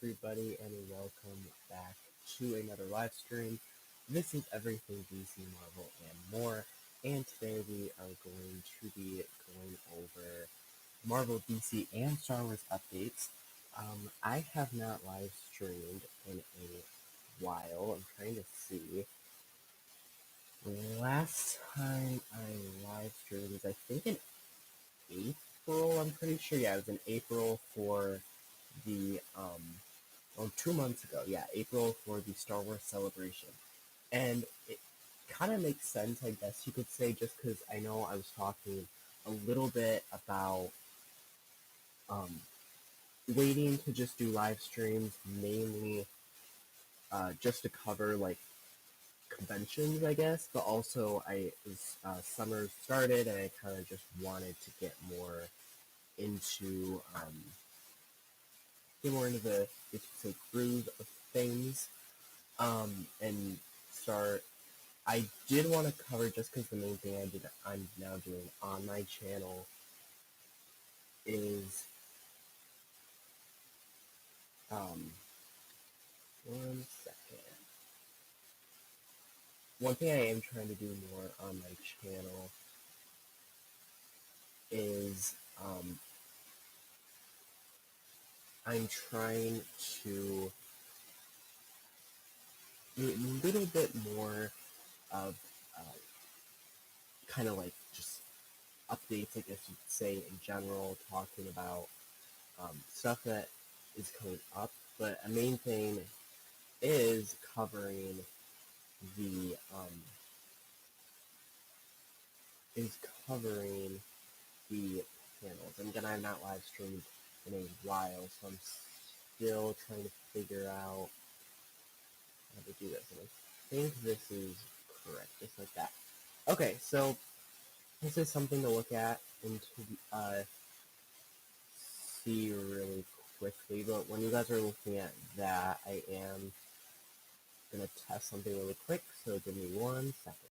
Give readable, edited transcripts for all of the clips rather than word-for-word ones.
everybody, and welcome back to another live stream. This is Everything DC, Marvel, and more, and today we are going to be going over Marvel, DC, and Star Wars updates. I have not live streamed in a while. I'm trying to see. Last time I live streamed was, I think, in April. I'm pretty sure. Yeah, it was in April for the 2 months ago. Yeah, April for the Star Wars celebration, and it kind of makes sense, I guess you could say, just because I know I was talking a little bit about um, waiting to just do live streams, mainly just to cover like conventions, I guess, but also summer started and I kind of just wanted to into get more into the, if you could say, groove of things, and start. I did want to cover, just because the main thing I'm now doing on my channel is um, one second. One thing I am trying to do more on my channel is I'm trying to do a little bit more of uh, kind of like just updates, I guess you could say, in general, talking about stuff that is coming up. But a main thing is the um, is covering the panels. And again, I've not live streamed in a while, so I'm still trying to figure out how to do this. And I think this is correct, just like that. Okay, so this is something to look at and to see really quickly. But when you guys are looking at that, I am gonna test something really quick. So give me 1 second.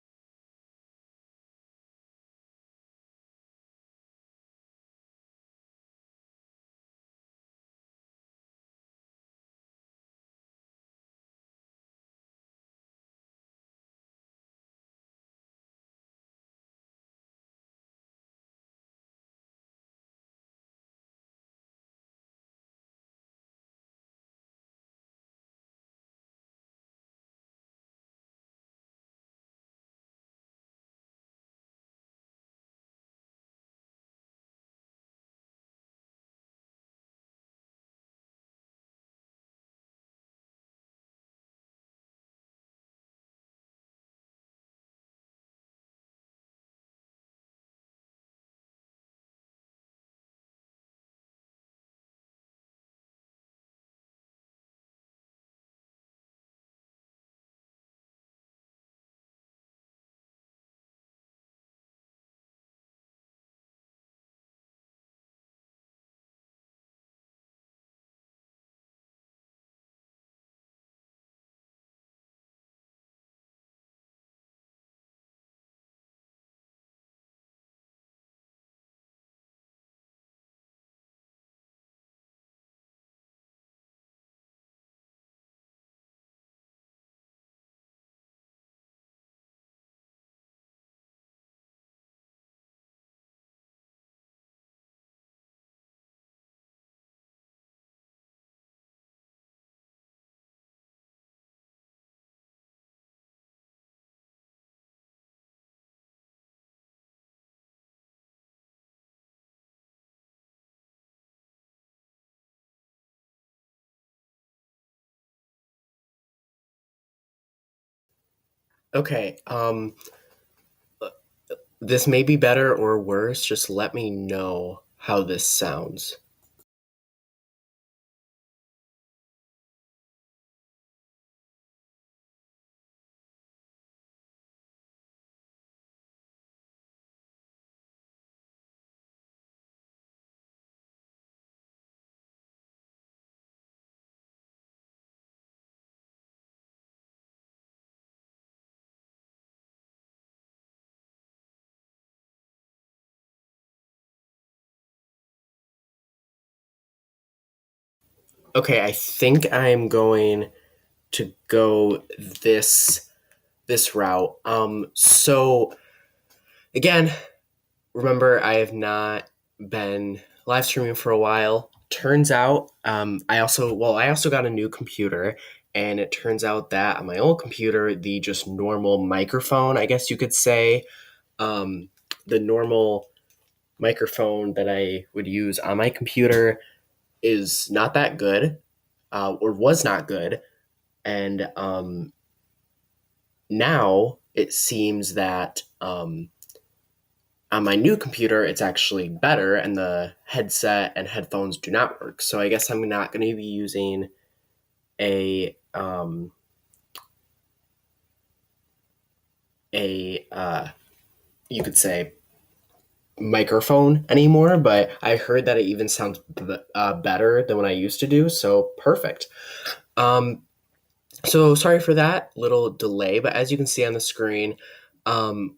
Okay, this may be better or worse. Just let me know how this sounds. Okay, I think I'm going to go this route. So again, remember I have not been live streaming for a while. Turns out, I also got a new computer, and it turns out that on my old computer, the just normal microphone, I guess you could say, um, the normal microphone that I would use on my computer is not that good, or was not good, and now it seems that on my new computer it's actually better, and the headset and headphones do not work. So I guess I'm not going to be using a you could say microphone anymore, but I heard that it even sounds better than what I used to do. So perfect. Um, So sorry for that little delay, but as you can see on the screen,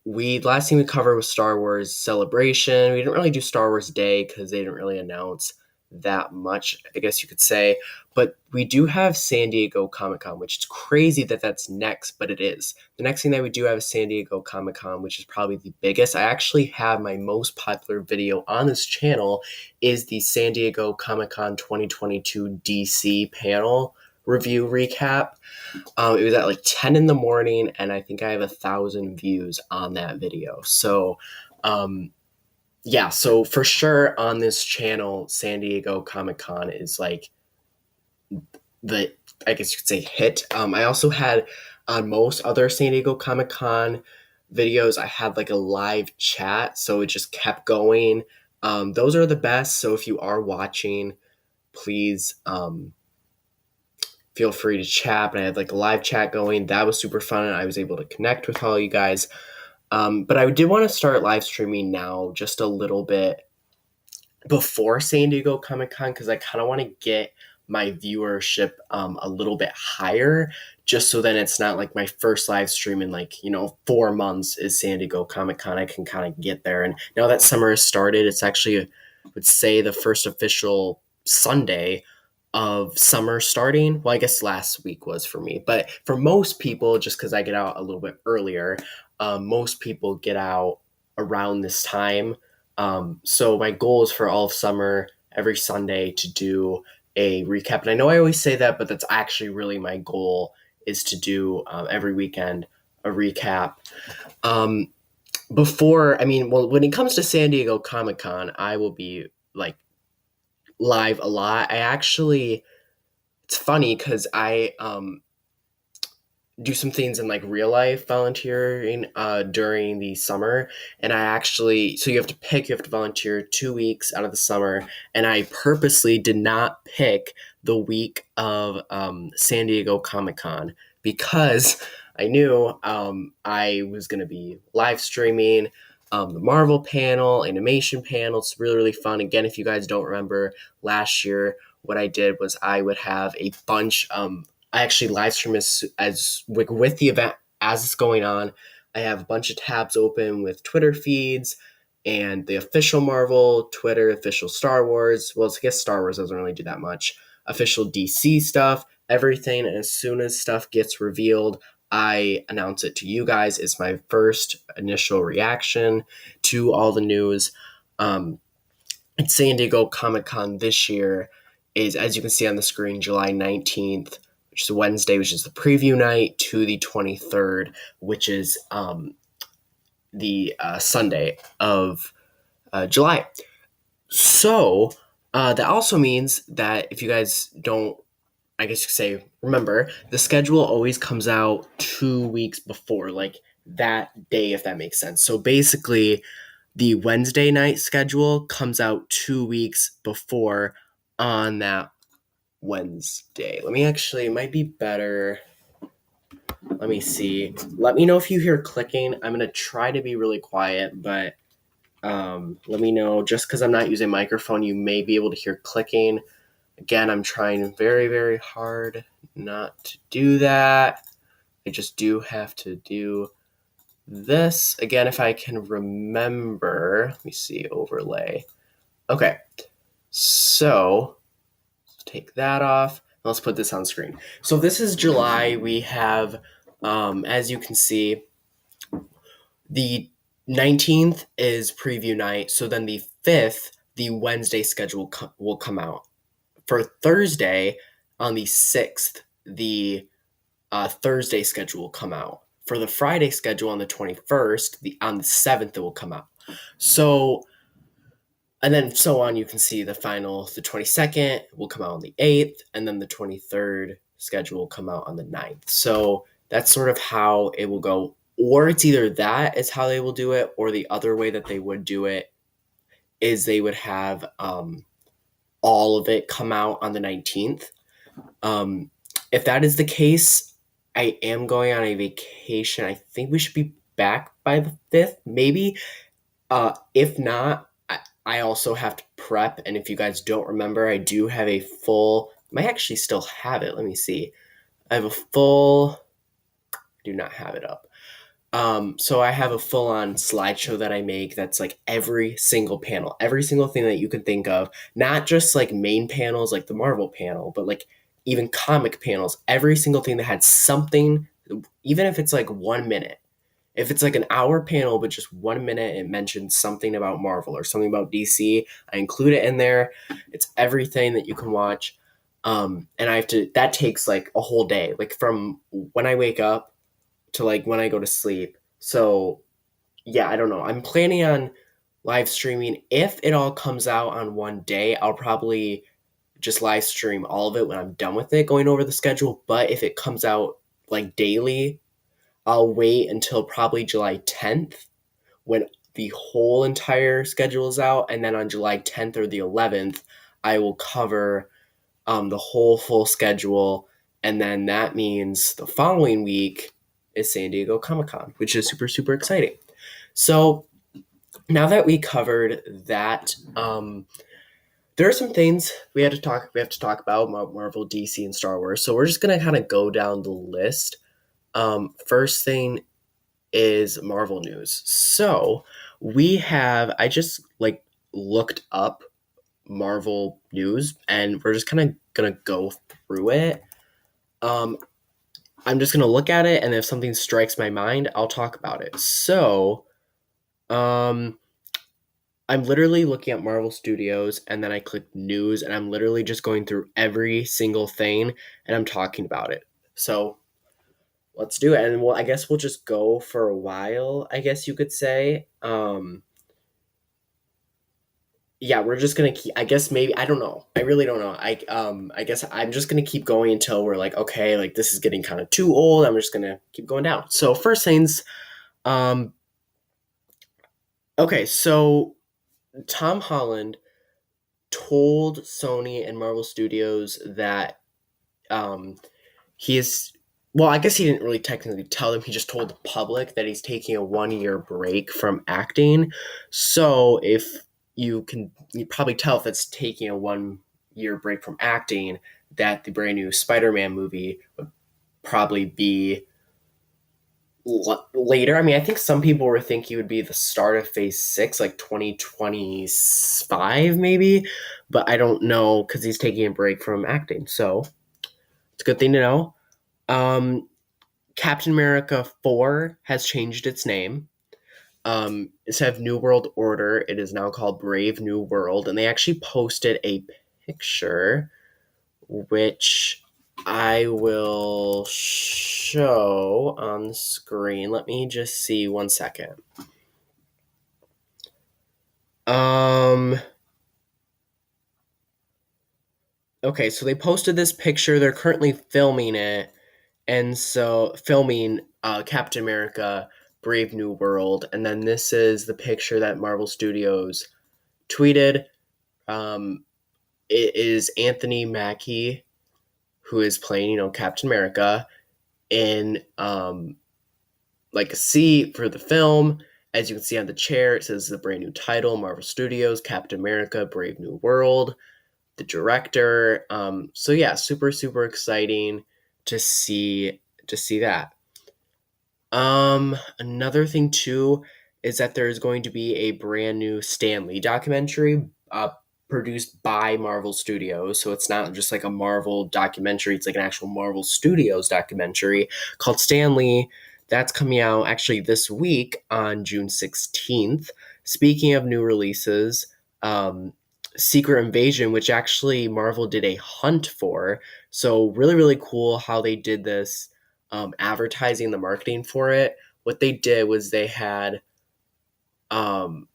we last thing we covered was Star Wars Celebration. We didn't really do Star Wars Day because they didn't really announce that much, I guess you could say. But we do have San Diego Comic Con, which is crazy that that's next, but it is. The next thing that we do have is San Diego Comic Con, which is probably the biggest. I actually have my most popular video on this channel is the San Diego Comic Con 2022 DC panel review recap. It was at like 10 in the morning, and I think I have 1,000 views on that video. So, um, yeah, so for sure on this channel, San Diego Comic Con is like the, I guess you could say, hit. I also had on most other San Diego Comic Con videos, I had like a live chat, so it just kept going. Those are the best. So if you are watching, please feel free to chat. And I had like a live chat going. That was super fun, and I was able to connect with all you guys. But I did want to start live streaming now just a little bit before San Diego Comic Con because I kind of want to get my viewership a little bit higher, just so then it's not like my first live stream in like 4 months is San Diego Comic Con. I can kind of get there, and now that summer has started, it's actually, I would say, the first official Sunday of summer starting. Well, I guess last week was for me, but for most people, just because I get out a little bit earlier, most people get out around this time. So my goal is for all of summer, every Sunday, to do a recap. And I know I always say that, but that's actually really my goal, is to do every weekend a recap. Um, when it comes to San Diego Comic Con, I will be like live a lot. It's funny because I do some things in like real life volunteering during the summer, and so you have to volunteer 2 weeks out of the summer, and I purposely did not pick the week of San Diego Comic Con because I knew I was going to be live streaming the Marvel panel, animation panel. It's really, really fun. Again, if you guys don't remember last year, what I did was I would have a bunch I actually live stream as with the event as it's going on. I have a bunch of tabs open with Twitter feeds and the official Marvel Twitter, official Star Wars. Well, I guess Star Wars doesn't really do that much. Official DC stuff, everything. And as soon as stuff gets revealed, I announce it to you guys. It's my first initial reaction to all the news. At San Diego Comic Con this year is, as you can see on the screen, July 19th, which is Wednesday, which is the preview night, to the 23rd, which is the Sunday of July. So that also means that if you guys don't, I guess you could say, remember, the schedule always comes out 2 weeks before, like that day, if that makes sense. So basically, the Wednesday night schedule comes out 2 weeks before on that Wednesday. It might be better. Let me see. Let me know if you hear clicking. I'm going to try to be really quiet, but let me know. Just because I'm not using a microphone, you may be able to hear clicking. Again, I'm trying very, very hard not to do that. I just do have to do this. Again, if I can remember, let me see, overlay. Okay, so take that off. Let's put this on screen. So this is July. We have, as you can see, the 19th is preview night. So then the 5th, the Wednesday schedule will come out. For Thursday, on the 6th, the Thursday schedule will come out. For the Friday schedule on the 21st, on the 7th, it will come out. So, and then so on, you can see the 22nd will come out on the 8th, and then the 23rd schedule will come out on the 9th. So that's sort of how it will go. Or it's either that is how they will do it, or the other way that they would do it is they would have all of it come out on the 19th. If that is the case, I am going on a vacation. I think we should be back by the 5th, maybe. If not, I also have to prep. And if you guys don't remember, I do have a full, I might actually still have it. Let me see. I have a full, I do not have it up. So I have a full-on slideshow that I make that's like every single panel, every single thing that you can think of, not just like main panels like the Marvel panel, but like even comic panels, every single thing that had something, even if it's like 1 minute. If it's like an hour panel, but just 1 minute, it mentions something about Marvel or something about DC, I include it in there. It's everything that you can watch. And that takes like a whole day, like from when I wake up to like when I go to sleep. So yeah, I don't know. I'm planning on live streaming. If it all comes out on one day, I'll probably just live stream all of it when I'm done with it, going over the schedule. But if it comes out like daily, I'll wait until probably July 10th when the whole entire schedule is out. And then on July 10th or the 11th, I will cover the whole full schedule. And then that means the following week is San Diego Comic-Con, which is super, super exciting. So now that we covered that, there are some things we have to talk about Marvel, DC, and Star Wars. So we're just going to kind of go down the list. First thing is Marvel news. So I just like looked up Marvel news and we're just kind of going to go through it. I'm just going to look at it, and if something strikes my mind, I'll talk about it. So, I'm literally looking at Marvel Studios, and then I click news, and I'm literally just going through every single thing, and I'm talking about it. So, let's do it. And I guess we'll just go for a while, I guess you could say. Yeah, we're just gonna keep. I guess maybe I don't know. I really don't know. I guess I'm just gonna keep going until we're like, okay, like this is getting kind of too old. I'm just gonna keep going down. So first things, um, okay, so Tom Holland told Sony and Marvel Studios that he is. Well, I guess he didn't really technically tell them. He just told the public that he's taking a 1 year break from acting. So if you probably tell if it's taking a 1 year break from acting, that the brand new Spider-Man movie would probably be later. I mean, I think some people were thinking it would be the start of Phase 6, like 2025 maybe, but I don't know because he's taking a break from acting. So it's a good thing to know. Captain America 4 has changed its name. Instead of New World Order, it is now called Brave New World, and they actually posted a picture, which I will show on the screen. Let me just see 1 second. Okay, so they posted this picture. They're currently filming it, and so filming Captain America Brave New World, and then this is the picture that Marvel Studios tweeted. It is Anthony Mackie who is playing, Captain America in like a seat for the film. As you can see on the chair, it says the brand new title, Marvel Studios, Captain America, Brave New World, the director. So yeah, super, super exciting to see that. Another thing too is that there's going to be a brand new Stan Lee documentary produced by Marvel Studios. So it's not just like a Marvel documentary, it's like an actual Marvel Studios documentary called Stan Lee. That's coming out actually this week on June 16th. Speaking of new releases, Secret Invasion, which actually Marvel did a hunt for. So really, really cool how they did this advertising, the marketing for it. What they did was they had um,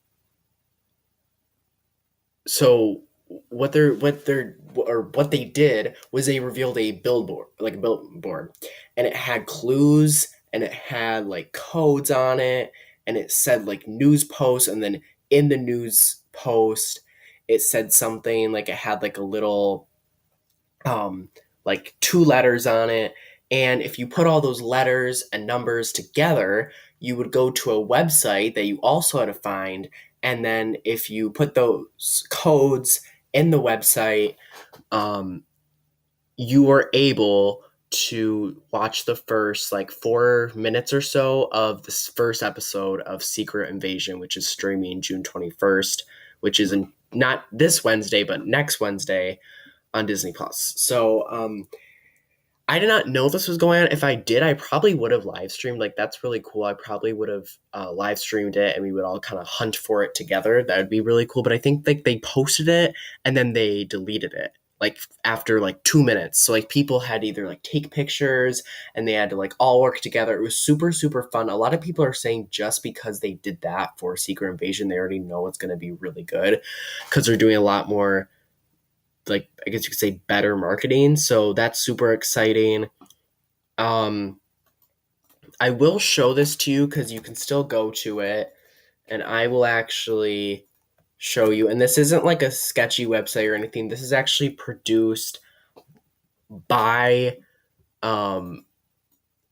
so what they did was they revealed a billboard, like a billboard, and it had clues and it had like codes on it, and it said like news post, and then in the news post it said something like it had like a little um like two letters on it, and if you put all those letters and numbers together you would go to a website that you also had to find, and then if you put those codes in the website, um, you were able to watch the first like 4 minutes or so of this first episode of Secret Invasion, which is streaming June 21st, which is not this Wednesday, but next Wednesday on Disney Plus. So I did not know this was going on. If I did, I probably would have live streamed. Like, that's really cool. I probably would have live streamed it and we would all kind of hunt for it together. That would be really cool. But I think like they posted it and then they deleted it like after like 2 minutes. So like people had to either like take pictures and they had to like all work together. It was super, super fun. A lot of people are saying just because they did that for Secret Invasion, they already know it's going to be really good because they're doing a lot more, like, I guess you could say, better marketing. So that's super exciting. Um, I will show this to you because you can still go to it, and I will actually show you. And this isn't like a sketchy website or anything. This is actually produced by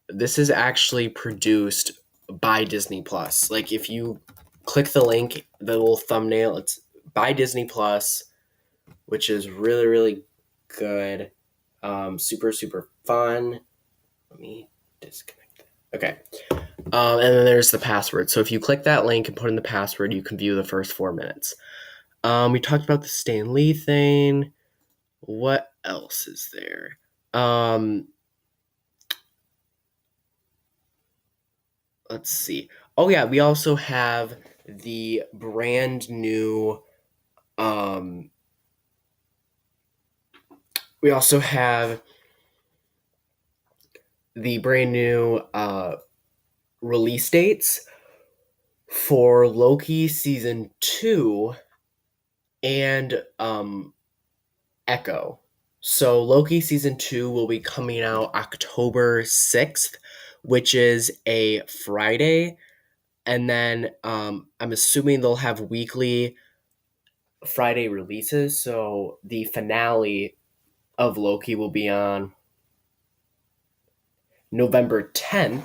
this is actually produced by Disney Plus. Like if you click the link, the little thumbnail, it's by Disney Plus, which is really, really good. Super, super fun. Let me disconnect that. Okay. And then there's the password. So if you click that link and put in the password, you can view the first 4 minutes. We talked about the Stan Lee thing. What else is there? Let's see. Oh yeah, we also have the brand new we also have the brand new release dates for Loki season 2 and Echo. So Loki season 2 will be coming out October 6th, which is a Friday. And then I'm assuming they'll have weekly Friday releases. So the finale of Loki will be on November 10th.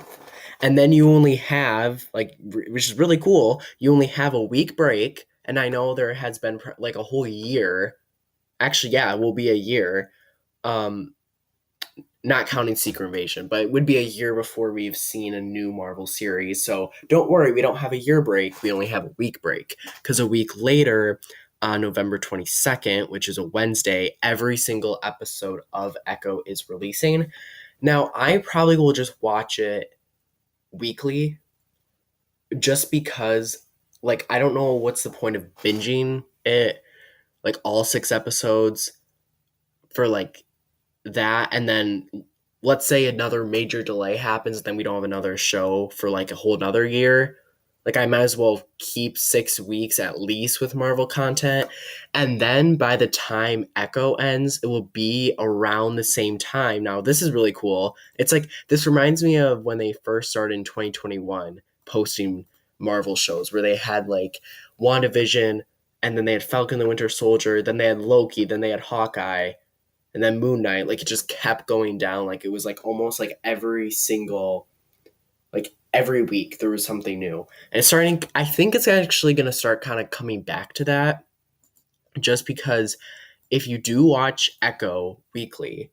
And then you only have, like, which is really cool, you only have a week break. And I know there has been like a whole year. Actually, yeah, it will be a year. Not counting Secret Invasion, but it would be a year before we've seen a new Marvel series. So don't worry, we don't have a year break. We only have a week break. Because a week later, on November 22nd, which is a Wednesday, every single episode of Echo is releasing. Now, I probably will just watch it weekly just because, like, I don't know what's the point of binging it, like, all 6 episodes for, like, that, and then let's say another major delay happens, then we don't have another show for like a whole another year. Like I might as well keep 6 weeks at least with Marvel content. And then by the time Echo ends, it will be around the same time. Now, this is really cool. It's like, this reminds me of when they first started in 2021 posting Marvel shows where they had like WandaVision, and then they had Falcon the Winter Soldier, then they had Loki, then they had Hawkeye, and then Moon Knight. Like it just kept going down. Like it was like almost like every single, like every week there was something new. And it's starting, I think it's actually going to start kind of coming back to that, just because if you do watch Echo weekly,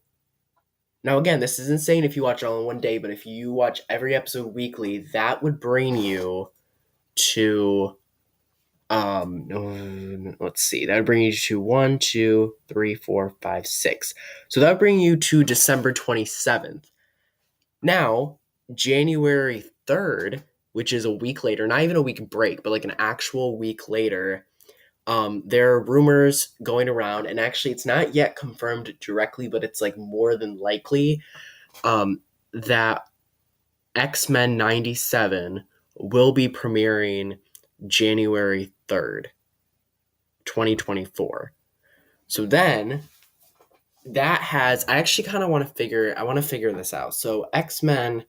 now again, this isn't saying if you watch it all in one day, but if you watch every episode weekly, that would bring you to Let's see. That would bring you to 1, 2, 3, 4, 5, 6. So that would bring you to December 27th. Now, January 3rd, which is a week later, not even a week break, but like an actual week later, there are rumors going around, and actually it's not yet confirmed directly, but it's like more than likely that X-Men 97 will be premiering January 3rd, 2024. So then that has, I actually kind of want to figure this out. So X-Men,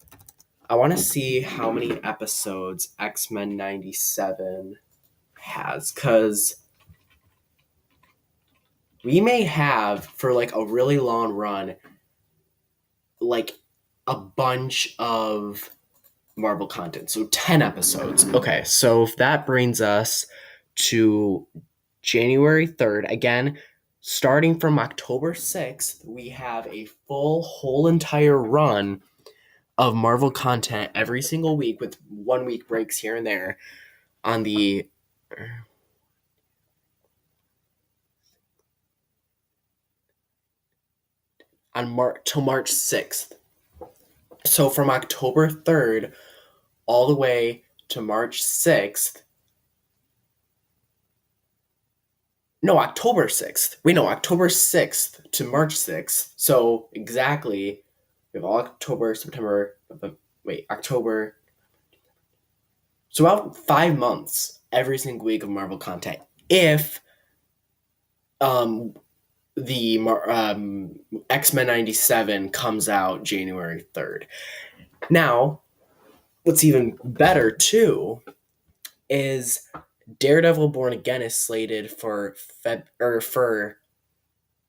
I want to see how many episodes X-Men 97 has, because we may have, for like a really long run, like a bunch of Marvel content. So 10 episodes. Okay, so if that brings us to January 3rd, again, starting from October 6th, we have a full whole entire run of Marvel content every single week with 1 week breaks here and there on the on March till March 6th. So from October 3rd all the way to March 6th. No, October 6th. Wait, no, October 6th to March 6th. So exactly, we have all October, September, October. So about 5 months every single week of Marvel content. If the X-Men 97 comes out January 3rd. Now, what's even better too is Daredevil Born Again is slated for for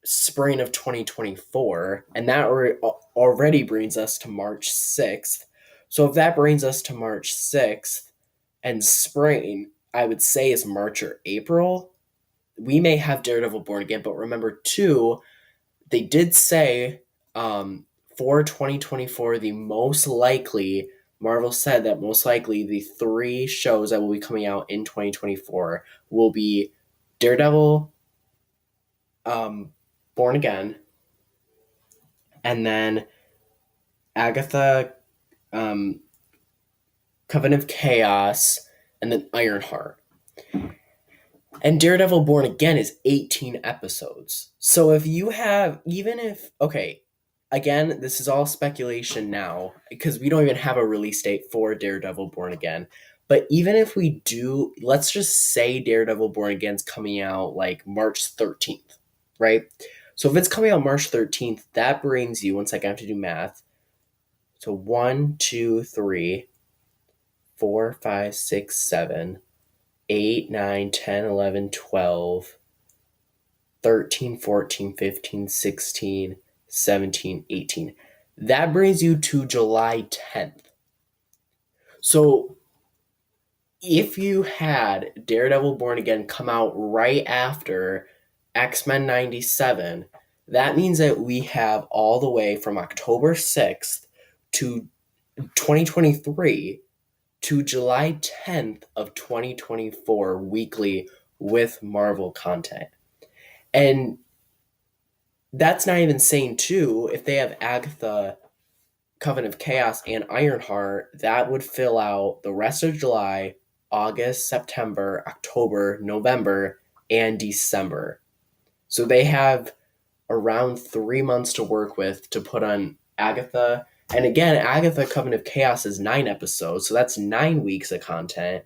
spring of 2024, and that already brings us to March 6th. So if that brings us to March 6th, and spring, I would say, is March or April, we may have Daredevil Born Again. But remember, too, they did say for 2024, the most likely, Marvel said that most likely the 3 shows that will be coming out in 2024 will be Daredevil, Born Again, and then Agatha, Coven of Chaos, and then Ironheart. And Daredevil Born Again is 18 episodes. So if you have, okay, again, this is all speculation now, because we don't even have a release date for Daredevil Born Again. But even if we do, let's just say Daredevil Born Again's coming out like March 13th, right? So if it's coming out March 13th, that brings you, one second, I have to do math. So 1, 2, 3, 4, 5, 6, 7, 8, 9, 10, 11, 12, 13, 14, 15, 16, 17, 18. That brings you to July 10th. So if you had Daredevil Born Again come out right after X-Men 97, that means that we have all the way from October 6th to 2023 to July 10th of 2024 weekly with Marvel content. And that's not even saying, too, if they have Agatha, Coven of Chaos, and Ironheart, that would fill out the rest of July, August, September, October, November, and December. So they have around 3 months to work with to put on Agatha. And again, Agatha, Coven of Chaos is 9 episodes, so that's 9 weeks of content.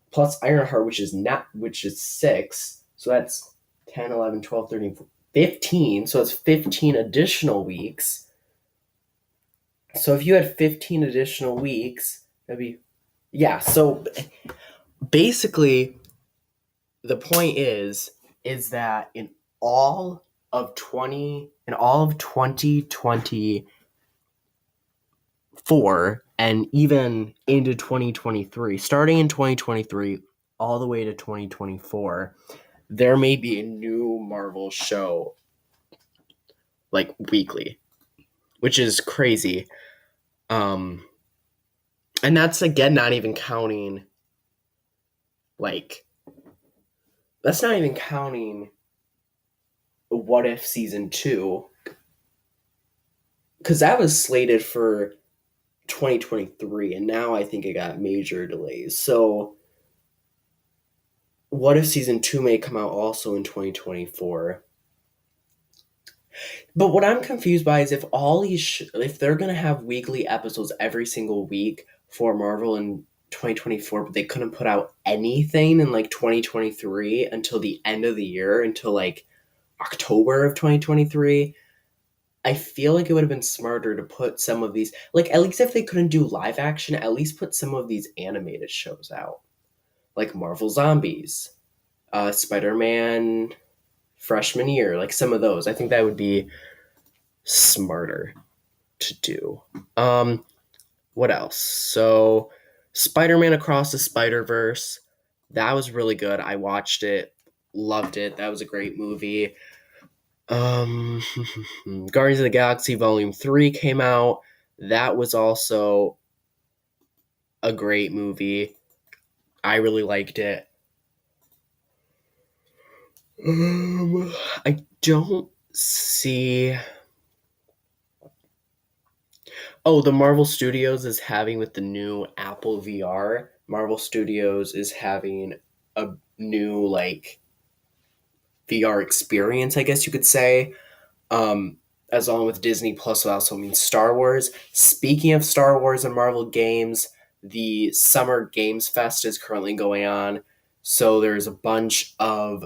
Plus Ironheart, which is 6, so that's 10, 11, 12, 13, 15. So it's 15 additional weeks. So if you had 15 additional weeks, that'd be, yeah. So basically, the point is that in all of 2024 and even into 2023, starting in 2023 all the way to 2024, there may be a new Marvel show like weekly, which is crazy. And that's again not even counting like That's not even counting What If season 2, because that was slated for 2023, and now I think it got major delays. So What If season 2 may come out also in 2024. But what I'm confused by is if they're gonna have weekly episodes every single week for Marvel in 2024, but they couldn't put out anything in like 2023 until the end of the year, until like October of 2023. I feel like it would have been smarter to put some of these, like, at least if they couldn't do live action, at least put some of these animated shows out, like Marvel Zombies, Spider-Man Freshman Year, like some of those. I think that would be smarter to do. What else? So, Spider-Man Across the Spider-Verse, that was really good. I watched it, loved it. That was a great movie. Um, Guardians of the Galaxy Volume 3 came out. That was also a great movie. I really liked it. I don't see. Oh, the Marvel Studios is having with the new Apple VR. Marvel Studios is having a new like VR experience, I guess you could say. As long with Disney Plus, it also means Star Wars. Speaking of Star Wars and Marvel games, the Summer Games Fest is currently going on. So there's a bunch of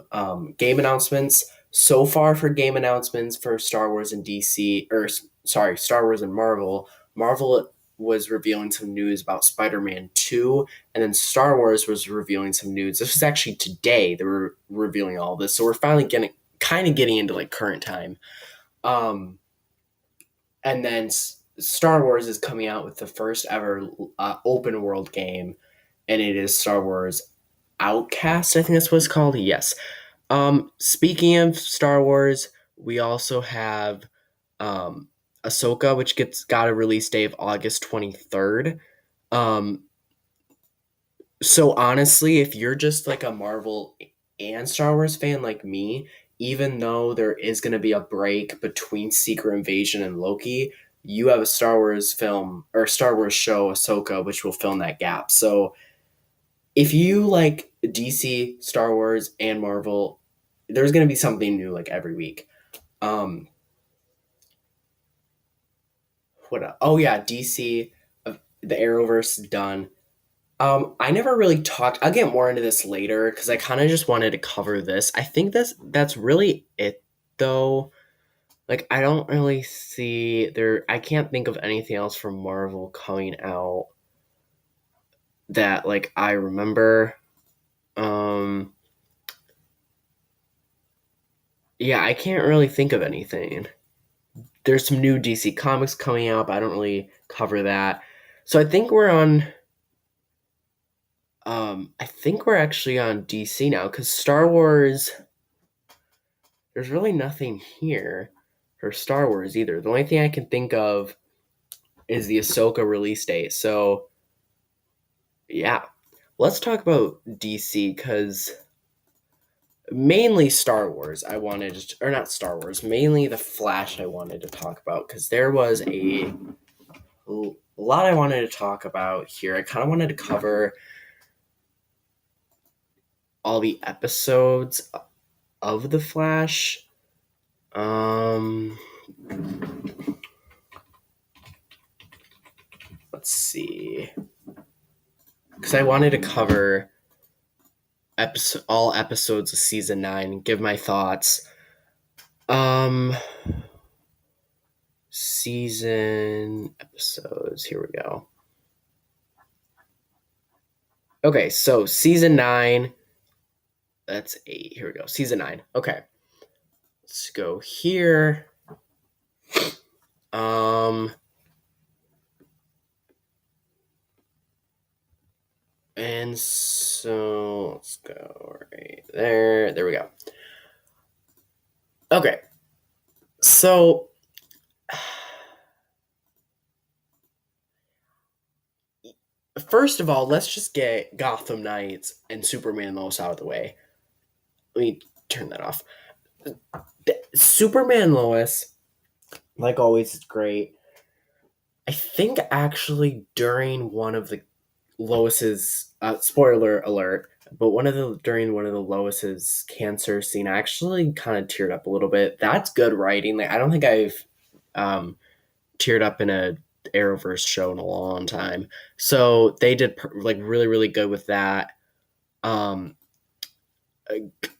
game announcements. So far for game announcements for Star Wars and DC, or sorry, Star Wars and Marvel, Marvel was revealing some news about Spider-Man 2, and then Star Wars was revealing some news. This was actually today they were revealing all this. So we're finally getting into like current time. Um, and then Star Wars is coming out with the first ever open world game, and it is Star Wars Outcast. I think that's what it's called. Yes. Speaking of Star Wars, we also have um, Ahsoka, which got a release date of August 23rd. Um, so honestly, if you're just like a Marvel and Star Wars fan like me, even though there is going to be a break between Secret Invasion and Loki, you have a Star Wars film or Star Wars show, Ahsoka, which will fill in that gap. So if you like DC, Star Wars, and Marvel, there's going to be something new like every week. Um, what? Oh yeah, DC, the Arrowverse done. I never really talked. I'll get more into this later because I kind of just wanted to cover this. I think that's really it, though. Like, I don't really see there. I can't think of anything else from Marvel coming out that like I remember. Um, yeah, I can't really think of anything. There's some new DC comics coming out, but I don't really cover that. So I think we're actually on DC now because Star Wars. There's really nothing here for Star Wars either. The only thing I can think of is the Ahsoka release date. So yeah, let's talk about DC because mainly Star Wars. Or not Star Wars, mainly the Flash. I wanted to talk about because there was a lot I wanted to talk about here. I kind of wanted to cover all the episodes of the Flash. Let's see, because I wanted to cover all episodes of season 9 and give my thoughts. Season episodes, here we go. Okay, so season 9, that's 8, here we go, season 9. Okay, let's go here. And so let's go right there. There we go. Okay, so first of all, let's just get Gotham Knights and Superman Lois out of the way. let me turn that off. Superman Lois, like always, is great. I think actually during one of the Lois's spoiler alert, but during one of the Lois's cancer scene, I actually kind of teared up a little bit. That's good writing. Like I don't think I've um, teared up in a Arrowverse show in a long time. So they did like really really good with that. Um,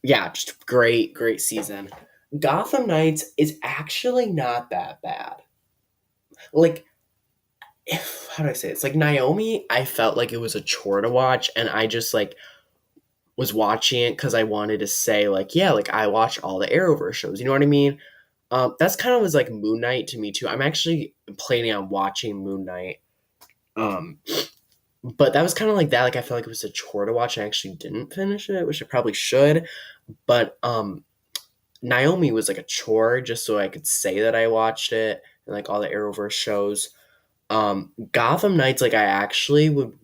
yeah, just great season. Gotham Knights is actually not that bad. Like how do I say it? It's like Naomi, I felt like it was a chore to watch, and I just like was watching it because I wanted to say like, yeah, like I watch all the Arrowverse shows. You know what I mean? That's kind of was like Moon Knight to me too. I'm actually planning on watching Moon Knight. Um, but that was kind of like that. Like I felt like it was a chore to watch. I actually didn't finish it, which I probably should. But Naomi was like a chore just so I could say that I watched it and like all the Arrowverse shows. Gotham Knights, like I actually would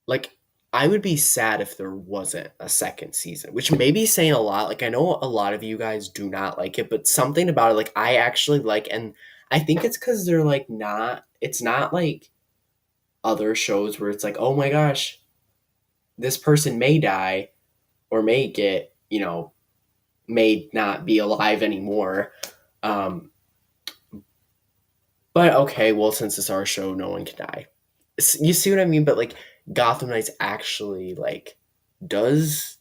like I would be sad if there wasn't a second season, which may be saying a lot. Like I know a lot of you guys do not like it, but something about it like I actually like, and I think it's cuz they're like not it's not like other shows where it's like, "Oh my gosh, this person may die or may get, may not be alive anymore." Um but okay, well since it's our show, no one can die. You see what I mean? But like Gotham Knights actually like does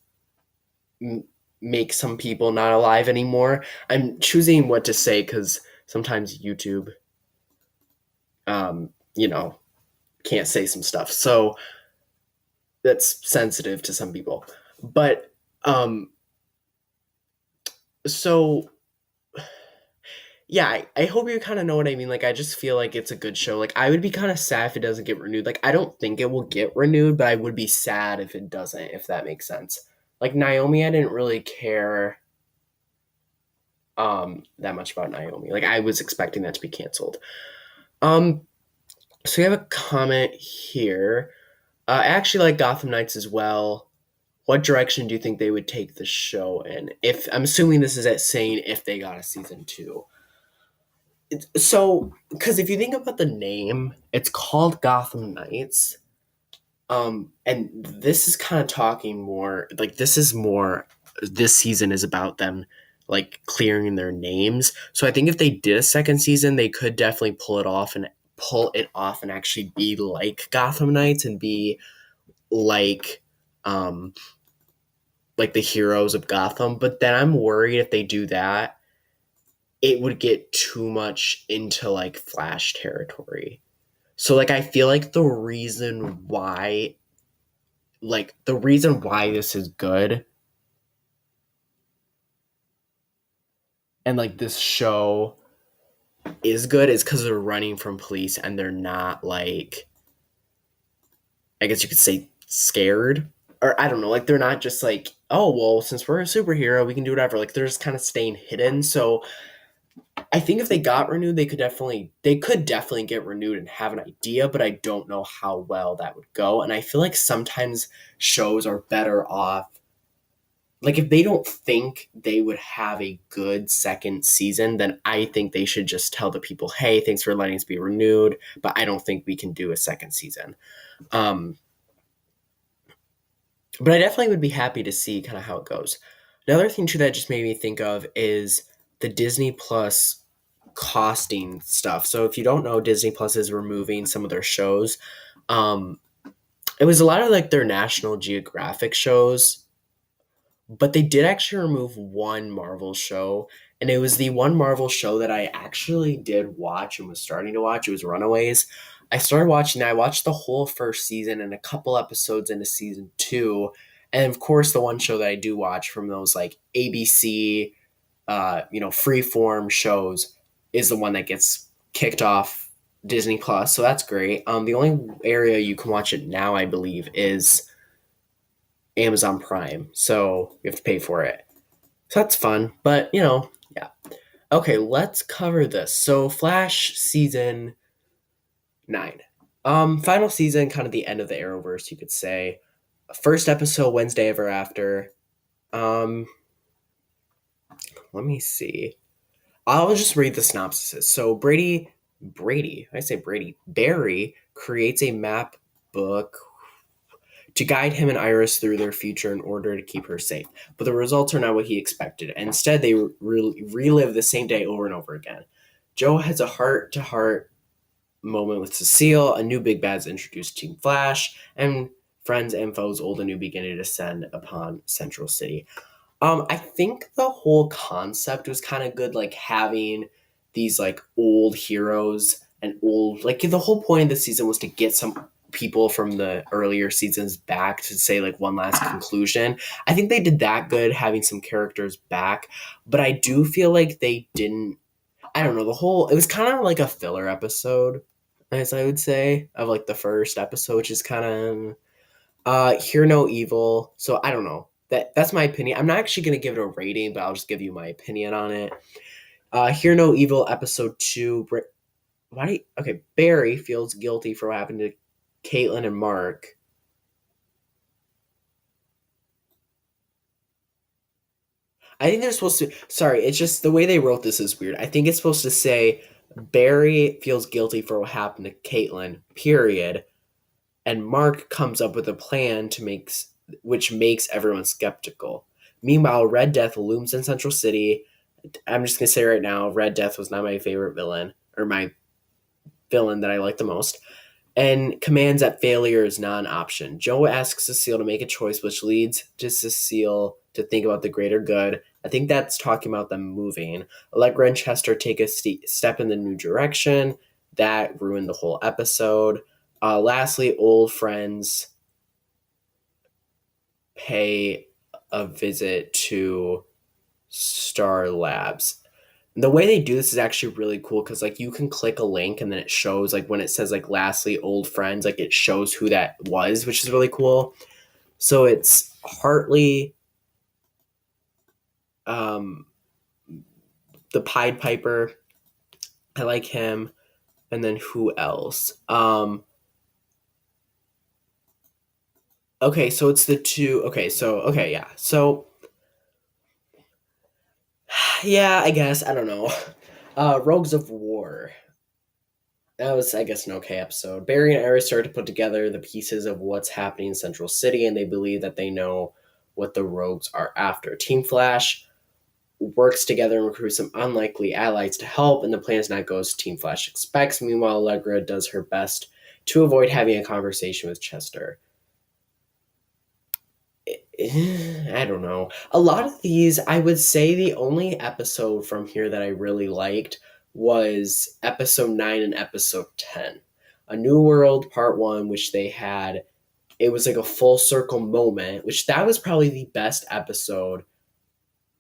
m- make some people not alive anymore. I'm choosing what to say because sometimes YouTube, um, you know, can't say some stuff, so that's sensitive to some people. But um, so yeah, I hope you kind of know what I mean. Like, I just feel like it's a good show. Like, I would be kind of sad if it doesn't get renewed. Like, I don't think it will get renewed, but I would be sad if it doesn't, if that makes sense. Like Naomi, I didn't really care that much about Naomi. Like I was expecting that to be canceled. Um so we have a comment here. I actually like Gotham Knights as well. What direction do you think they would take the show in? If I'm assuming this is at saying if they got a season 2. So because if you think about the name, it's called Gotham Knights. And this is kind of talking more like this season is about them like clearing their names. So I think if they did a second season, they could definitely pull it off and actually be like Gotham Knights and be like um like the heroes of Gotham. But then I'm worried if they do that, it would get too much into like Flash territory. So like I feel like the reason why this is good and like this show is good is because they're running from police and they're not like I guess you could say scared, or I don't know, like they're not just like, oh well since we're a superhero we can do whatever, like they're just kind of staying hidden. So I think if they got renewed they could definitely get renewed and have an idea, but I don't know how well that would go. And I feel like sometimes shows are better off like if they don't think they would have a good second season, then I think they should just tell the people, "Hey, thanks for letting us be renewed, but I don't think we can do a second season." Um, but I definitely would be happy to see kind of how it goes. Another thing too that just made me think of is the Disney Plus costing stuff. So if you don't know, Disney Plus is removing some of their shows. Um, it was a lot of like their National Geographic shows, but they did actually remove one Marvel show, and it was the one Marvel show that I actually did watch and was starting to watch. It was Runaways. I started watching that. I watched the whole first season and a couple episodes into season 2. And of course, the one show that I do watch from those like ABC, freeform shows is the one that gets kicked off Disney Plus. So that's great. The only area you can watch it now, I believe, is Amazon Prime. So you have to pay for it. So that's fun. But, yeah. Okay, let's cover this. So Flash season 9. Final season, kind of the end of the Arrowverse, you could say. First episode, Wednesday Ever After. Um, Let me see. I'll just read the synopsis. So Barry creates a map book to guide him and Iris through their future in order to keep her safe. But the results are not what he expected. Instead, they relive the same day over and over again. Joe has a heart-to-heart moment with Cecile, a new big bad's introduced Team Flash, and friends and foes, old and new, begin to descend upon Central City. I think the whole concept was kind of good, like having these like old heroes and old like the whole point of the season was to get some people from the earlier seasons back to say like one last conclusion. I think they did that good having some characters back, but I do feel like they didn't. I don't know, the whole it was kind of like a filler episode, as I would say, of like the first episode, which is kind of Hear No Evil. So I don't know. That's my opinion. I'm not actually gonna give it a rating, but I'll just give you my opinion on it. Hear No Evil episode 2. Okay, Barry feels guilty for what happened to Caitlin and Mark. I think they're supposed to. Sorry, it's just the way they wrote this is weird. I think it's supposed to say Barry feels guilty for what happened to Caitlin. Period. And Mark comes up with a plan which makes everyone skeptical. Meanwhile, Red Death looms in Central City. I'm just gonna say right now, Red Death was not my favorite villain, or my villain that I like the most, and commands that failure is not an option. Joe asks Cecile to make a choice, which leads to Cecile to think about the greater good. I think that's talking about them moving. Allegra and Chester take a step in the new direction. That ruined the whole episode. Lastly, old friends pay a visit to Star Labs. The way they do this is actually really cool because like you can click a link and then it shows like when it says like lastly old friends, like it shows who that was, which is really cool. So it's Hartley, um, the Pied Piper. I like him. And then who else? Okay, so it's the two. Okay, yeah. So yeah, I guess I don't know. Rogues of War. That was, I guess, an okay episode. Barry and Iris start to put together the pieces of what's happening in Central City, and they believe that they know what the rogues are after. Team Flash works together and recruits some unlikely allies to help, and the plan is not go as Team Flash expects. Meanwhile, Allegra does her best to avoid having a conversation with Chester. I don't know. A lot of these, I would say the only episode from here that I really liked was episode 9 and episode 10. A New World Part 1, which they had, it was like a full circle moment, which that was probably the best episode,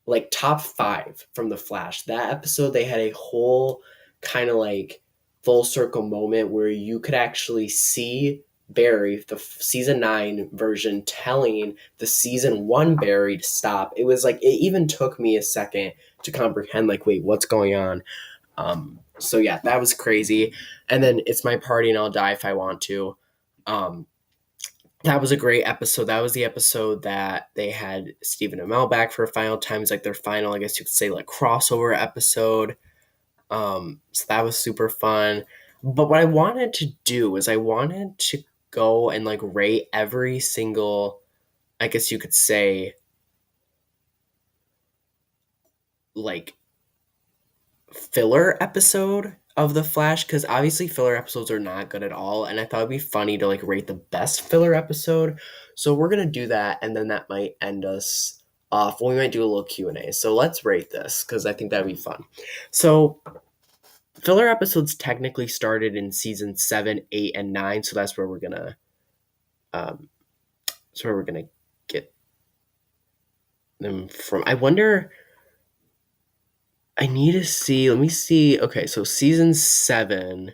like top 5 from The Flash. That episode, they had a whole kind of like full circle moment where you could actually see Barry, the season 9 version, telling the season 1 Barry to stop. It was like, it even took me a second to comprehend, like, wait, what's going on? So yeah, that was crazy. And then It's My Party and I'll Die If I Want to. That was a great episode. That was the episode that they had Stephen Amell back for a final time. It's like their final, I guess you could say, like crossover episode. So that was super fun. But what I wanted to do is I wanted to go and like rate every single, I guess you could say, like filler episode of The Flash, because obviously filler episodes are not good at all, and I thought it'd be funny to like rate the best filler episode. So we're gonna do that, and then that might end us off. We might do a little Q&A. So let's rate this because I think that'd be fun. So filler episodes technically started in season 7, 8, and 9, so that's where we're gonna um get them from. I wonder, I need to see, let me see. Okay, so season 7.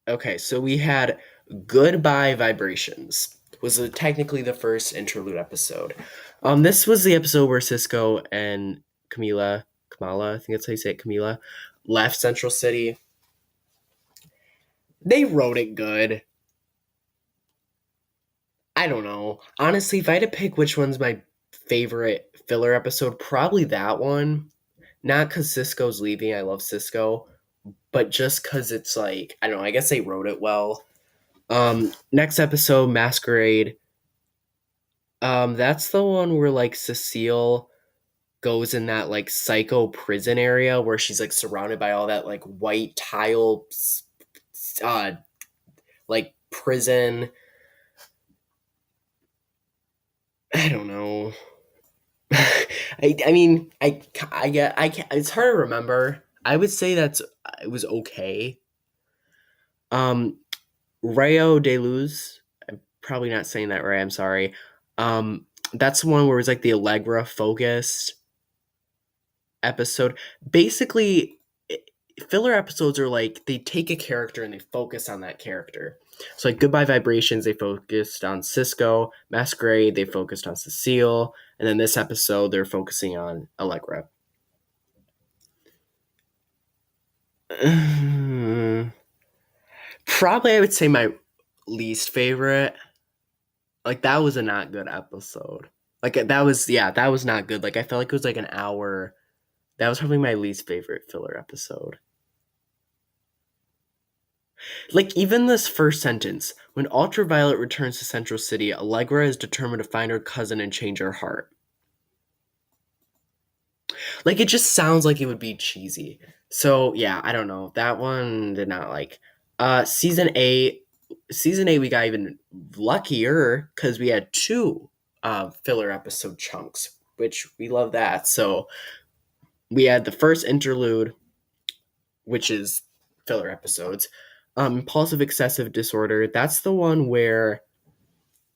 Okay, so we had Goodbye Vibrations was technically the first interlude episode. This was the episode where Cisco and Kamala, I think that's how you say it, Camila, left Central City. They wrote it good. I don't know. Honestly, if I had to pick which one's my favorite filler episode, probably that one. Not because Cisco's leaving. I love Cisco, but just because it's like I don't know. I guess they wrote it well. Next episode, Masquerade. That's the one where like Cecile goes in that like psycho prison area where she's like surrounded by all that like white tile, uh, like prison. I don't know. I mean I get I can it's hard to remember. I would say that's it was okay. Um, Rayo de Luz. I'm probably not saying that right. I'm sorry. That's the one where it was like the Allegra focused episode. Basically, filler episodes are like they take a character and they focus on that character. So like Goodbye Vibrations, they focused on Cisco. Masquerade, they focused on Cecile, and then this episode they're focusing on Allegra. Probably I would say my least favorite. Like that was a not good episode. Like that was yeah, that was not good. Like I felt like it was like an hour. That was probably my least favorite filler episode. Like even this first sentence, when Ultraviolet returns to Central City, Allegra is determined to find her cousin and change her heart. Like it just sounds like it would be cheesy. So yeah, I don't know. That one did not like. Season 8, season 8 we got even luckier because we had two filler episode chunks, which we love that. So we had the first interlude, which is filler episodes. Impulsive excessive disorder. That's the one where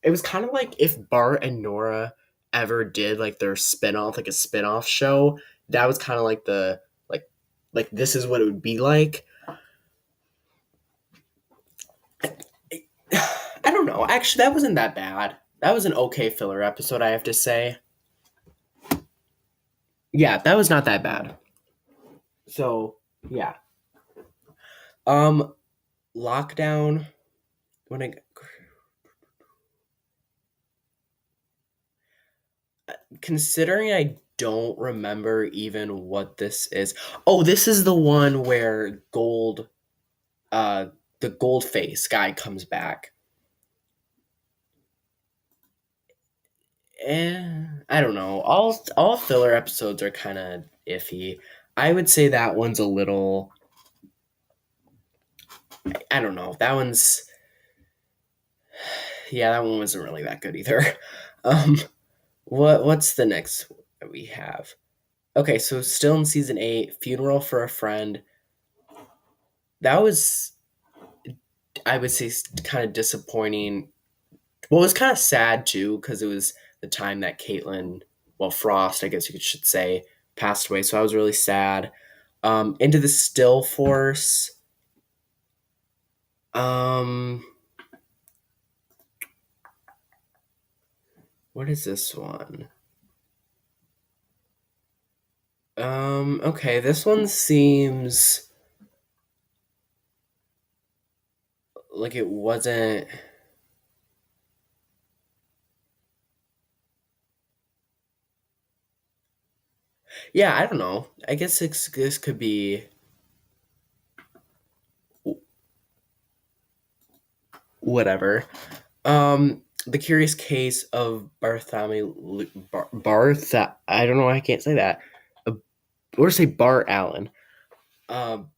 it was kind of like if Bart and Nora ever did like their spin-off, like a spin-off show. That was kind of like the like this is what it would be like. I don't know. Actually, that wasn't that bad. That was an okay filler episode, I have to say. Yeah, that was not that bad. So, yeah. Um Lockdown when I considering I don't remember even what this is. Oh, this is the one where uh the gold face guy comes back. I don't know. All filler episodes are kind of iffy. I would say that one's a little. I don't know. That one's yeah. That one wasn't really that good either. Um, what's the next that we have? Okay, so still in season 8, funeral for a friend. That was I would say kind of disappointing. Well, it was kind of sad too because it was the time that Caitlin, well, Frost, I guess you should say, passed away. So I was really sad. Into the Still Force. Um, what is this one? Okay, this one seems like it wasn't. Yeah, I don't know. I guess this could be whatever. The Curious Case of Bartholomew Barth. I don't know. I can't say that. Or say Bart Allen. Um,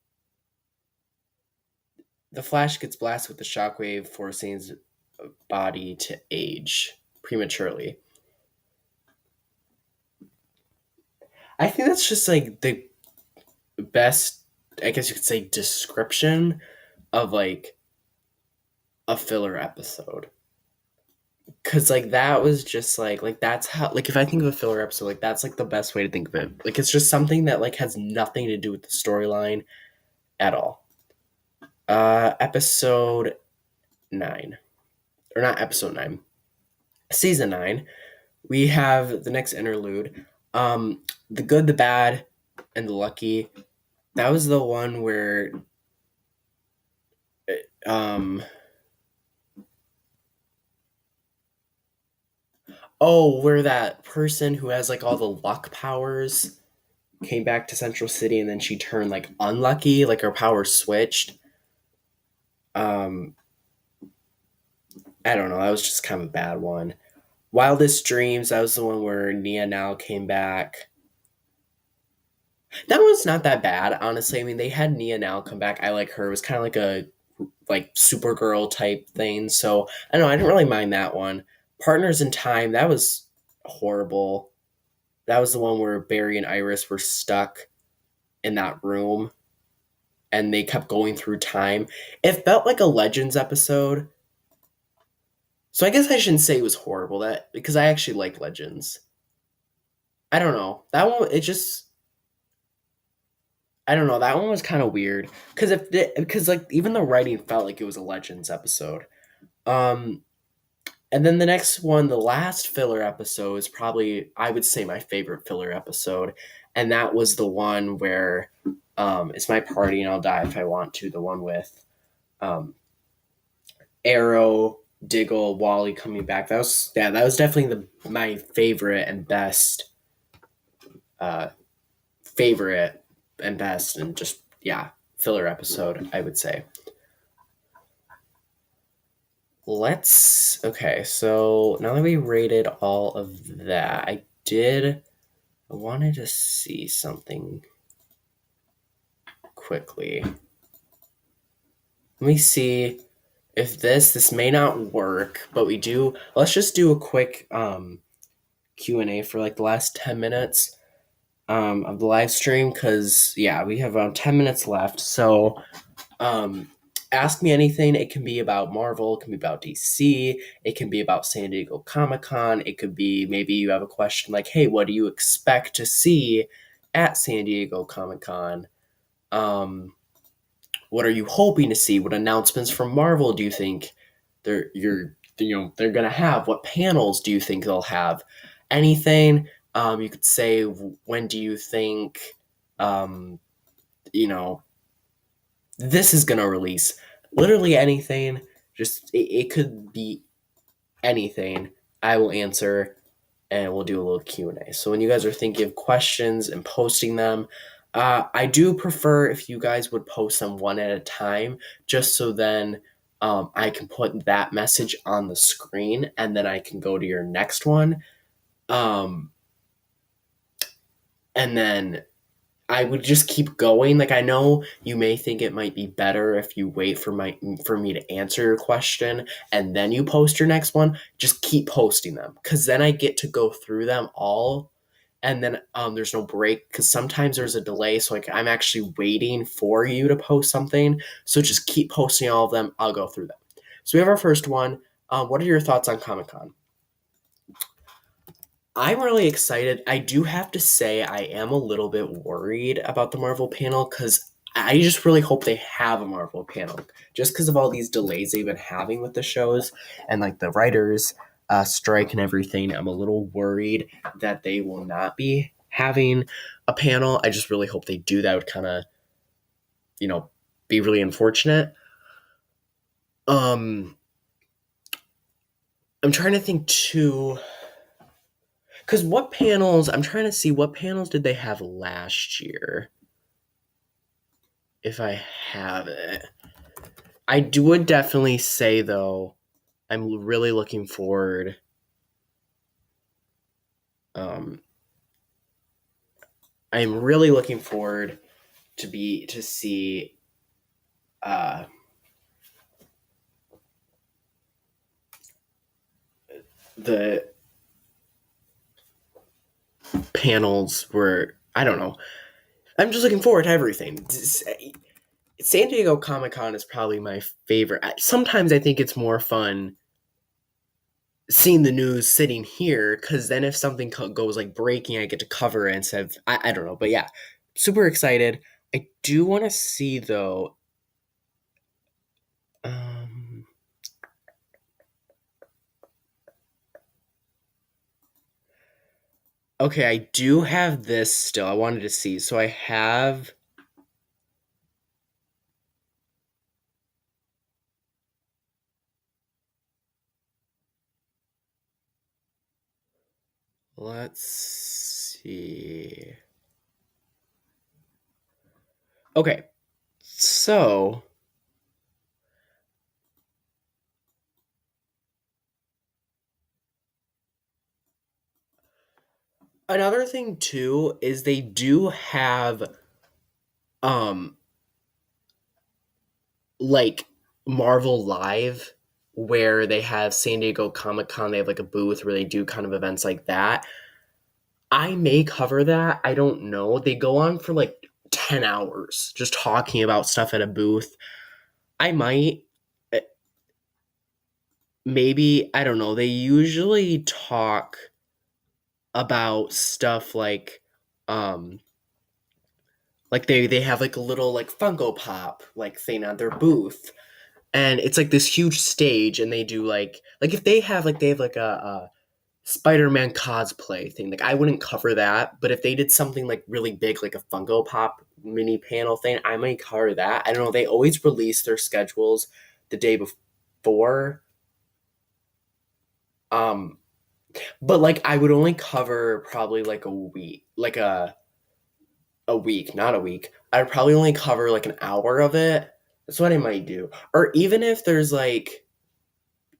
the Flash gets blasted with the shockwave, forcing his body to age prematurely. I think that's just like the best, I guess you could say, description of like a filler episode. Cause like that was just like that's how like if I think of a filler episode, like that's like the best way to think of it. Like it's just something that like has nothing to do with the storyline at all. Episode 9. Or not episode 9. Season 9. We have the next interlude. The Good, the Bad, and the Lucky. That was the one where um Oh, where that person who has like all the luck powers came back to Central City and then she turned like unlucky, like her powers switched. Um, I don't know. That was just kind of a bad one. Wildest Dreams. That was the one where Nia Now came back. That one's not that bad, honestly. I mean, they had Nia Now come back. I like her. It was kind of like a like Supergirl type thing. So I don't know. I didn't really mind that one. Partners in Time. That was horrible. That was the one where Barry and Iris were stuck in that room and they kept going through time. It felt like a Legends episode. So I guess I shouldn't say it was horrible that because I actually like Legends. I don't know. That one it just I don't know. That one was kind of weird because like even the writing felt like it was a Legends episode. Um and then the next one, the last filler episode is probably I would say my favorite filler episode, and that was the one where it's my party and I'll die if I want to, the one with um Arrow, Diggle, Wally coming back. That was definitely the my favorite and best uh favorite and best and just yeah, filler episode, I would say. Okay, so now that we rated all of that, I wanted to see something quickly. Let me see if this may not work, but let's just do a quick Q&A for like the last 10 minutes of the live stream because yeah, we have around 10 minutes left. So um ask me anything. It can be about Marvel, it can be about DC, it can be about San Diego Comic-Con, it could be maybe you have a question like, hey, what do you expect to see at San Diego Comic-Con? um what are you hoping to see? What announcements from Marvel do you think they're gonna have? What panels do you think they'll have? Anything. You could say when do you think um, you know this is gonna release? Literally anything. Just it could be anything. I will answer and we'll do a little Q&A. So when you guys are thinking of questions and posting them, I do prefer if you guys would post them one at a time, just so then I can put that message on the screen and then I can go to your next one. Um, and then I would just keep going. Like I know you may think it might be better if you wait for me to answer your question and then you post your next one. Just keep posting them because then I get to go through them all, and then there's no break because sometimes there's a delay. So like I'm actually waiting for you to post something. So just keep posting all of them. I'll go through them. So we have our first one. What are your thoughts on Comic Con? I'm really excited. I do have to say I am a little bit worried about the Marvel panel because I just really hope they have a Marvel panel just because of all these delays they've been having with the shows and like the writers strike and everything. I'm a little worried that they will not be having a panel. I just really hope they do. That would kind of, you know, be really unfortunate. Um, I'm trying to think too. Because I'm trying to see what panels did they have last year? If I have it. Would definitely say, though, I'm really looking forward. Um, I'm really looking forward to see uh, the panels where I don't know. I'm just looking forward to everything. San Diego Comic Con is probably my favorite. Sometimes I think it's more fun seeing the news sitting here because then if something goes like breaking, I get to cover it instead of I don't know. But yeah, super excited. I do want to see though. Um, okay, I do have this still. I wanted to see. So I have. let's see. Okay, so another thing too is they do have um like Marvel Live where they have San Diego Comic Con. They have like a booth where they do kind of events like that. I may cover that. I don't know. They go on for like 10 hours just talking about stuff at a booth. I might. eh, Maybe, I don't know. They usually talk about stuff um like they have like a little like Funko Pop like thing on their booth, and it's like this huge stage, and they do like if they have like a Spider-Man cosplay thing. Like I wouldn't cover that, but if they did something like really big, like a Funko Pop mini panel thing, I might cover that. I don't know. They always release their schedules the day before. Um, but like I would only cover probably like a week, like a week, not a week. I'd probably only cover like an hour of it. That's what I might do. Or even if there's like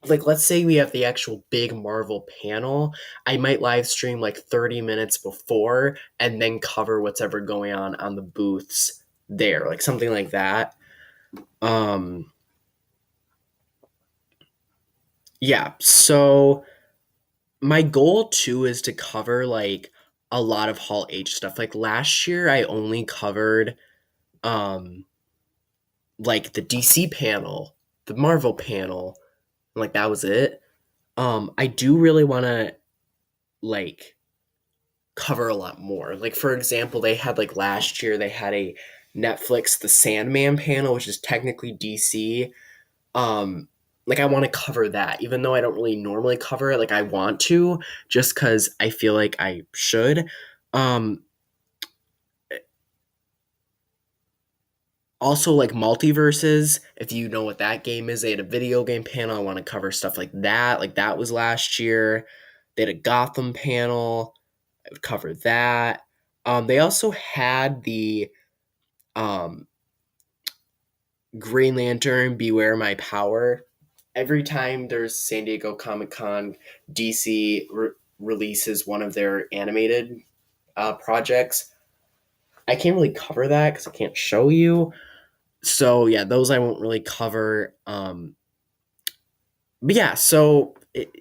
let's say we have the actual big Marvel panel, I might live stream like 30 minutes before and then cover what's ever going on the booths there, like something like that. Um yeah, so my goal too is to cover like a lot of Hall H stuff. Like last year I only covered um like the DC panel, the Marvel panel, like that was it. I do really want to like cover a lot more. Like for example, they had like last year they had a Netflix The Sandman panel, which is technically DC. Like I want to cover that, even though I don't really normally cover it. Like I want to, just because I feel like I should. Um, Also like multiverses. If you know what that game is, they had a video game panel. I want to cover stuff like that. Like that was last year. They had a Gotham panel. I would cover that. They also had the um, Green Lantern, Beware My Power. Every time there's San Diego Comic Con, DC releases one of their animated projects. I can't really cover that because I can't show you. So yeah, those I won't really cover. But yeah,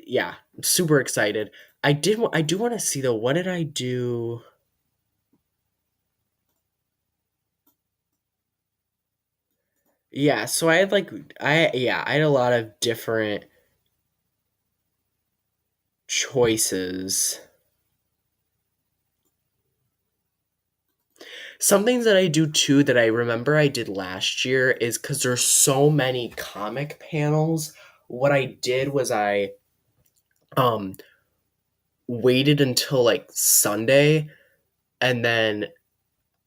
yeah, I'm super excited. I do want to see though. What did I do? Yeah, so I had like I had a lot of different choices. Some things that I do too that I remember I did last year is because there's so many comic panels. What I did was I um waited until like Sunday, and then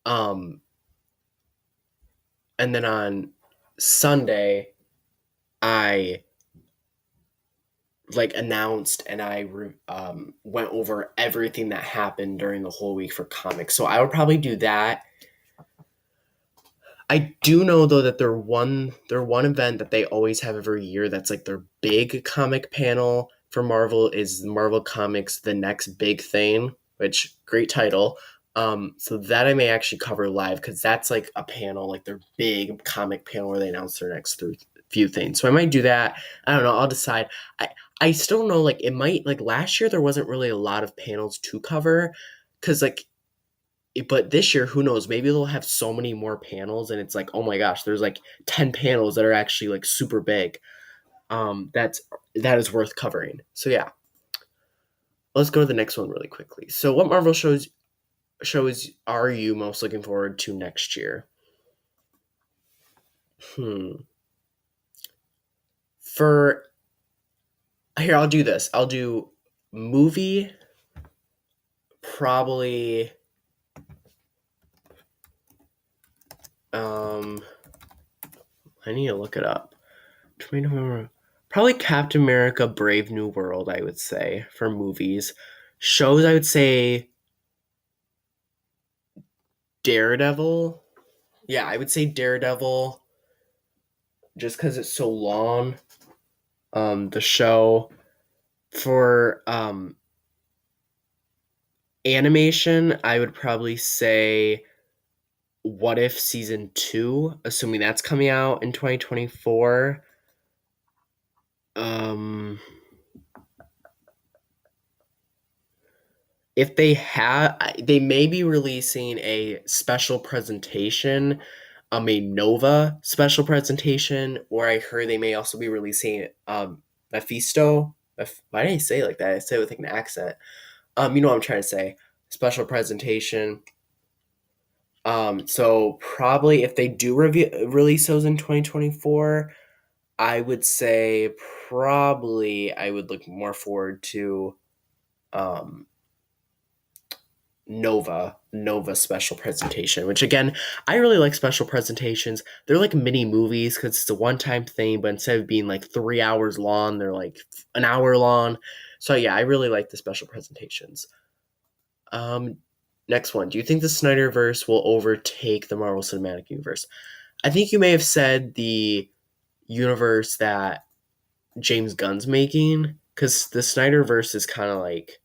um on Sunday I like announced and went over everything that happened during the whole week for comics. So I would probably do that. I do know though that their one event that they always have every year that's like their big comic panel for Marvel is Marvel Comics The Next Big Thing, which great title. So that I may actually cover live because that's like a panel, like their big comic panel where they announce their next few things. So I might do that. I don't know. I'll decide. I still don't know. Like it might like last year there wasn't really a lot of panels to cover because like but this year, who knows? Maybe they'll have so many more panels, and it's like, oh my gosh, there's like 10 panels that are actually like super big. That is worth covering. So yeah, let's go to the next one really quickly. So, what Marvel shows are you most looking forward to next year? Hmm. For here, I'll do this. I'll do movie. Probably. Um, I need to look it up. Probably Captain America: Brave New World. I would say for movies. Shows, I would say Daredevil. Yeah, I would say Daredevil just because it's so long. The show for animation, I would probably say What If season 2, assuming that's coming out in 2024. Um, if they may be releasing a special presentation, a Nova special presentation, or I heard they may also be releasing Mephisto. Why did I say it like that? I say it with like an accent. You know what I'm trying to say. Special presentation. So probably if they do release those in 2024, I would say probably I would look more forward to um Nova special presentation, which again, I really like special presentations. They're like mini movies because it's a one-time thing, but instead of being like 3 hours long, they're like an hour long. So yeah, I really like the special presentations. Um, Next one. Do you think the Snyderverse will overtake the Marvel Cinematic Universe? I think you may have said the universe that James Gunn's making, because the Snyderverse is kind of like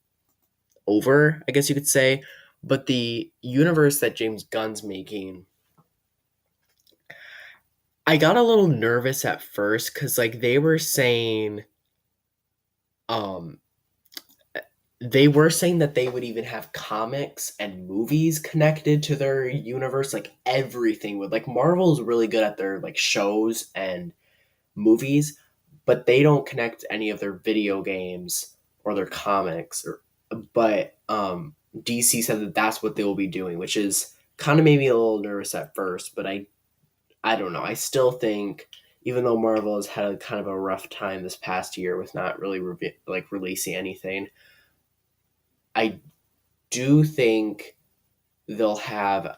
over, I guess you could say. But the universe that James Gunn's making, I got a little nervous at first because like um they were saying that they would even have comics and movies connected to their universe, like everything would, like Marvel's really good at their like shows and movies, but they don't connect any of their video games or their comics or but DC said that that's what they will be doing, which is kind of made me a little nervous at first, but I don't know. I still think even though Marvel has had a kind of a rough time this past year with not really like releasing anything, I do think they'll have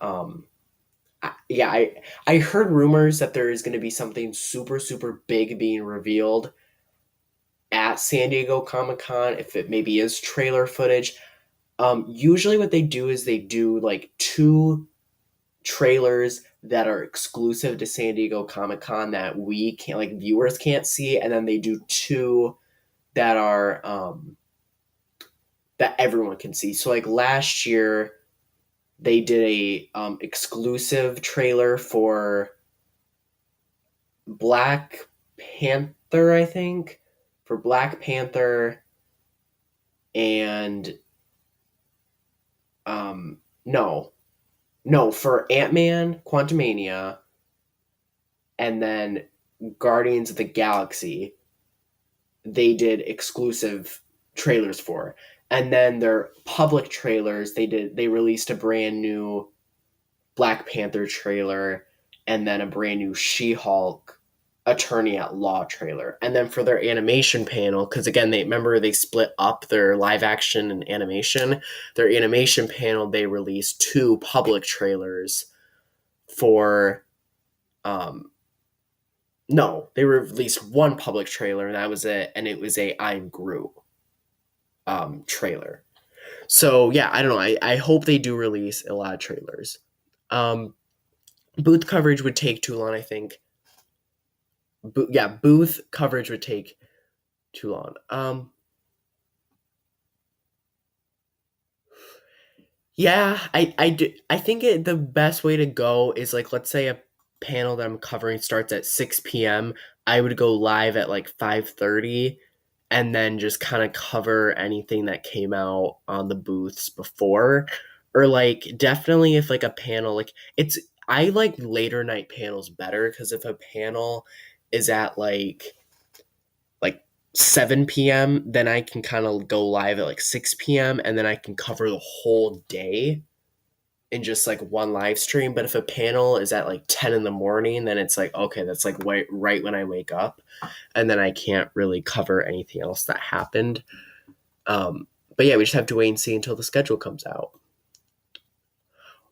yeah, I heard rumors that there is going to be something super super big being revealed at San Diego Comic-Con, if it maybe is trailer footage. Usually what they do is they do like two trailers that are exclusive to San Diego Comic-Con that we can't, like viewers can't see, and then they do two that are that everyone can see. So like last year they did a exclusive trailer for Black Panther, I think, for Black Panther and no, no, for Ant-Man, Quantumania, and then Guardians of the Galaxy. They did exclusive trailers for. And then their public trailers, they released a brand new Black Panther trailer and then a brand new She-Hulk Attorney at Law trailer. And then for their animation panel, because again, they split up their live action and animation. Their animation panel, they released two public trailers for no, they released one public trailer, and that was it, and it was a I'm Groot trailer. So yeah, I don't know. I hope they do release a lot of trailers. Um, Booth coverage would take too long, I think. Booth coverage would take too long. Yeah, I think the best way to go is like, let's say a panel that I'm covering starts at 6 p.m. I would go live at like 5:30 and then just kind of cover anything that came out on the booths before, or like definitely if like a panel, like it's I like later night panels better because if a panel is at like 7 p.m., then I can kind of go live at like 6 p.m. and then I can cover the whole day in just like one live stream. But if a panel is at like 10 in the morning, then it's like, okay, that's like right when I wake up. And then I can't really cover anything else that happened. But yeah, we just have to wait and see until the schedule comes out.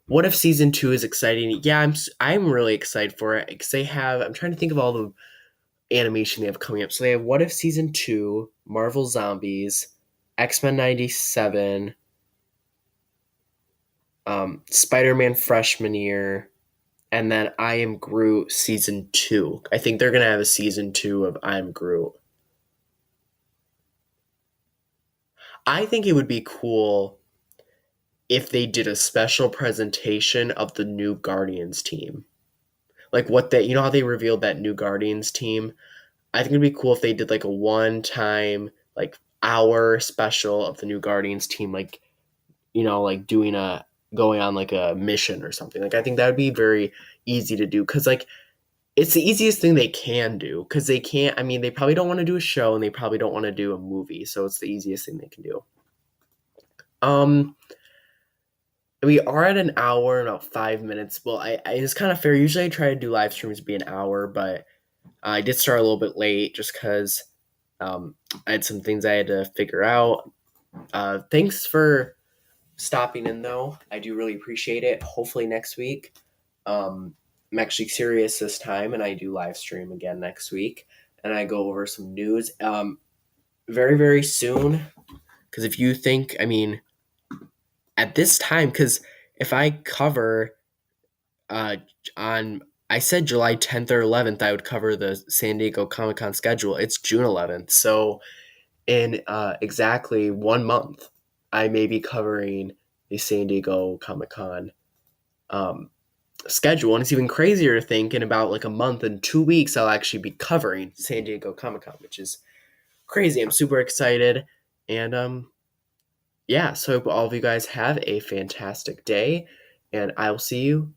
What If season 2 is exciting? Yeah, I'm really excited for it because I'm trying to think of all the animation they have coming up. So they have What If season 2, Marvel Zombies, X-Men 97, Spider-Man freshman year, and then I Am Groot season 2. I think they're going to have a season 2 of I Am Groot. I think it would be cool if they did a special presentation of the new Guardians team. Like what they, how they revealed that new Guardians team? I think it'd be cool if they did like a one time, like hour special of the new Guardians team, like, like going on like a mission or something. Like, I think that would be very easy to do because, like, it's the easiest thing they can do because they can't, I mean, they probably don't want to do a show and they probably don't want to do a movie. So it's the easiest thing they can do. Um, we are at an hour and about 5 minutes. Well, it's kind of fair. Usually I try to do live streams to be an hour, but I did start a little bit late just because I had some things I had to figure out. Thanks for stopping in, though. I do really appreciate it. Hopefully next week. I'm actually serious this time, and I do live stream again next week, and I go over some news very, very soon. Because if you think, I mean, at this time, because if I cover on, I said July 10th or 11th, I would cover the San Diego Comic Con schedule. It's June 11th. So in exactly 1 month, I may be covering the San Diego Comic Con schedule. And it's even crazier to think in about like a month and 2 weeks, I'll actually be covering San Diego Comic Con, which is crazy. I'm super excited. And yeah, so I hope all of you guys have a fantastic day. And I will see you